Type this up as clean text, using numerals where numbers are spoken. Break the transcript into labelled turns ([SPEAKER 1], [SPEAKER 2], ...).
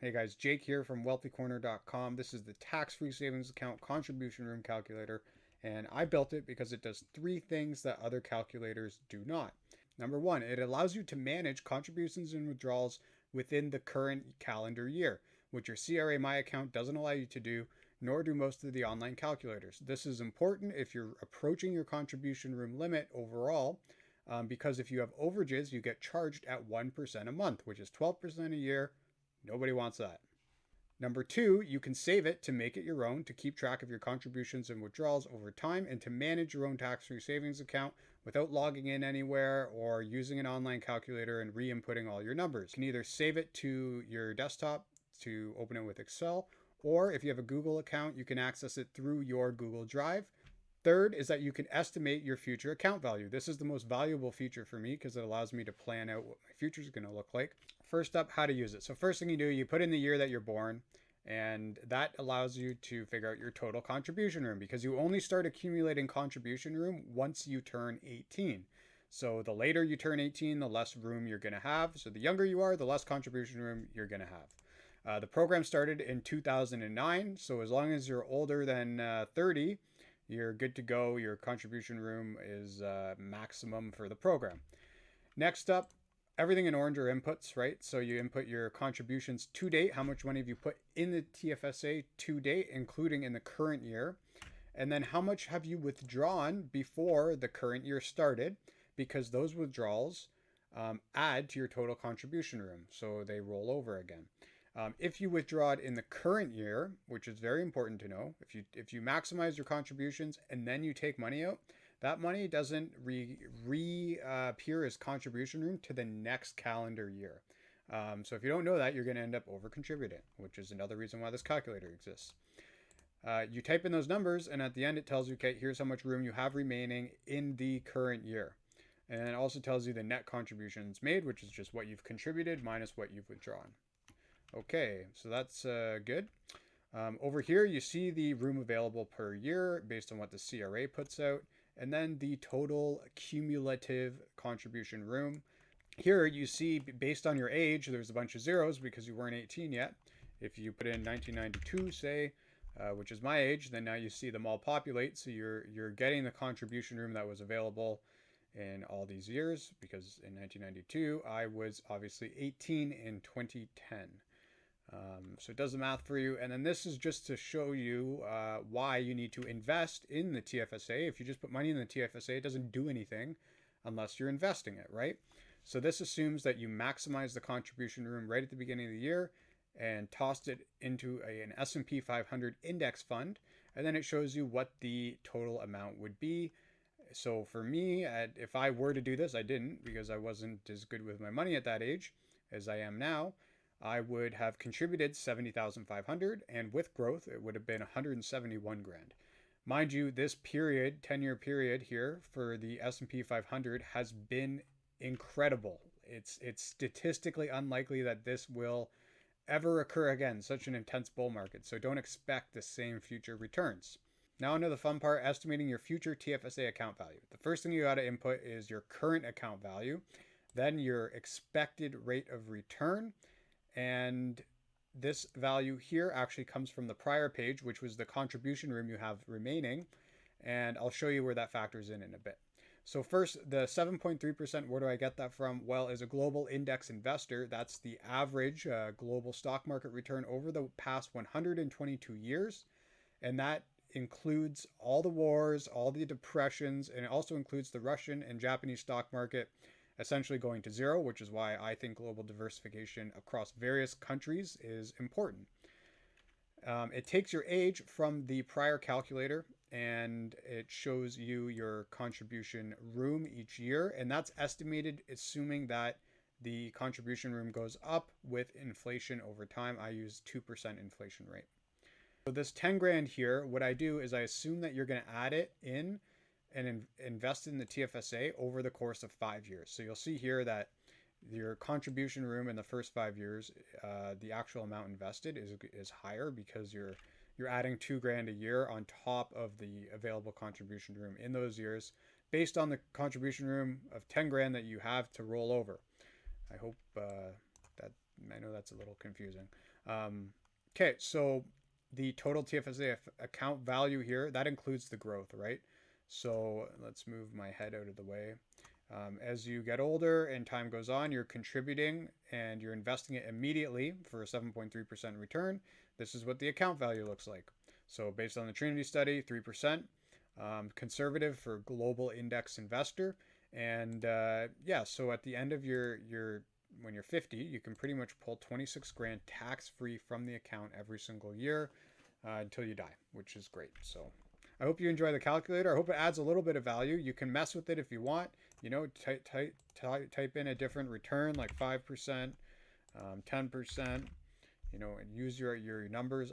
[SPEAKER 1] Hey guys, Jake here from wealthycorner.com. This is the tax-free savings account contribution room calculator, and I built it because it does three things that other calculators do not. Number one, it allows you to manage contributions and withdrawals within the current calendar year, which your CRA My Account doesn't allow you to do, nor do most of the online calculators. This is important if you're approaching your contribution room limit overall, because if you have overages, you get charged at 1% a month, which is 12% a year. Nobody wants that. Number two, you can save it to make it your own, to keep track of your contributions and withdrawals over time, and to manage your own tax-free savings account without logging in anywhere or using an online calculator and re-inputting all your numbers. You can either save it to your desktop to open it with Excel, or if you have a Google account, you can access it through your Google Drive. Third is that you can estimate your future account value. This is the most valuable feature for me because it allows me to plan out what my future is going to look like. First up, how to use it. So first thing you do, you put in the year that you're born, and that allows you to figure out your total contribution room because you only start accumulating contribution room once you turn 18. So the later you turn 18, the less room you're going to have. So the younger you are, the less contribution room you're going to have. The program started in 2009. So as long as you're older than 30, you're good to go. Your contribution room is maximum for the program. Next up, everything in orange are inputs, right? So you input your contributions to date, how much money have you put in the TFSA to date, including in the current year. And then how much have you withdrawn before the current year started, because those withdrawals add to your total contribution room. So they roll over again. If you withdraw it in the current year, which is very important to know, if you maximize your contributions and then you take money out, that money doesn't reappear as contribution room to the next calendar year. So if you don't know that, you're going to end up over contributing, which is another reason why this calculator exists. You type in those numbers, and at the end it tells you, okay, here's how much room you have remaining in the current year. And it also tells you the net contributions made, which is just what you've contributed minus what you've withdrawn. Okay, so that's good. Over here, you see the room available per year based on what the CRA puts out, and then the total cumulative contribution room. Here you see, based on your age, there's a bunch of zeros because you weren't 18 yet. If you put in 1992, say, which is my age, then now you see them all populate. So you're getting the contribution room that was available in all these years, because in 1992, I was obviously 18 in 2010. So it does the math for you. And then this is just to show you why you need to invest in the TFSA. If you just put money in the TFSA, it doesn't do anything unless you're investing it, right? So this assumes that you maximize the contribution room right at the beginning of the year and tossed it into an S&P 500 index fund. And then it shows you what the total amount would be. So for me, if I were to do this, I didn't because I wasn't as good with my money at that age as I am now. I would have contributed 70,500, and with growth, it would have been 171 grand. Mind you, this period, 10-year period here for the S&P 500 has been incredible. It's statistically unlikely that this will ever occur again, such an intense bull market. So don't expect the same future returns. Now into the fun part, estimating your future TFSA account value. The first thing you got to input is your current account value, then your expected rate of return. And this value here actually comes from the prior page, which was the contribution room you have remaining. And I'll show you where that factors in a bit. So first, the 7.3%, where do I get that from? Well, as a global index investor, that's the average global stock market return over the past 122 years. And that includes all the wars, all the depressions, and it also includes the Russian and Japanese stock market essentially going to zero, which is why I think global diversification across various countries is important. It takes your age from the prior calculator and it shows you your contribution room each year. And that's estimated assuming that the contribution room goes up with inflation over time. I use 2% inflation rate. So this 10 grand here, what I do is I assume that you're going to add it in and invest in the TFSA over the course of 5 years. So you'll see here that your contribution room in the first 5 years, the actual amount invested is higher because you're adding 2 grand a year on top of the available contribution room in those years, based on the contribution room of 10 grand that you have to roll over. I hope I know that's a little confusing. Okay, so the total TFSA account value here, that includes the growth, right? So let's move my head out of the way. As you get older and time goes on, you're contributing and you're investing it immediately for a 7.3% return. This is what the account value looks like. So based on the Trinity study, 3%, conservative for global index investor. And yeah, so at the end of your when you're 50, you can pretty much pull 26 grand tax free from the account every single year until you die, which is great. So I hope you enjoy the calculator. I hope it adds a little bit of value. You can mess with it if you want. You know, type in a different return like 5%, 10%, you know, and use your numbers.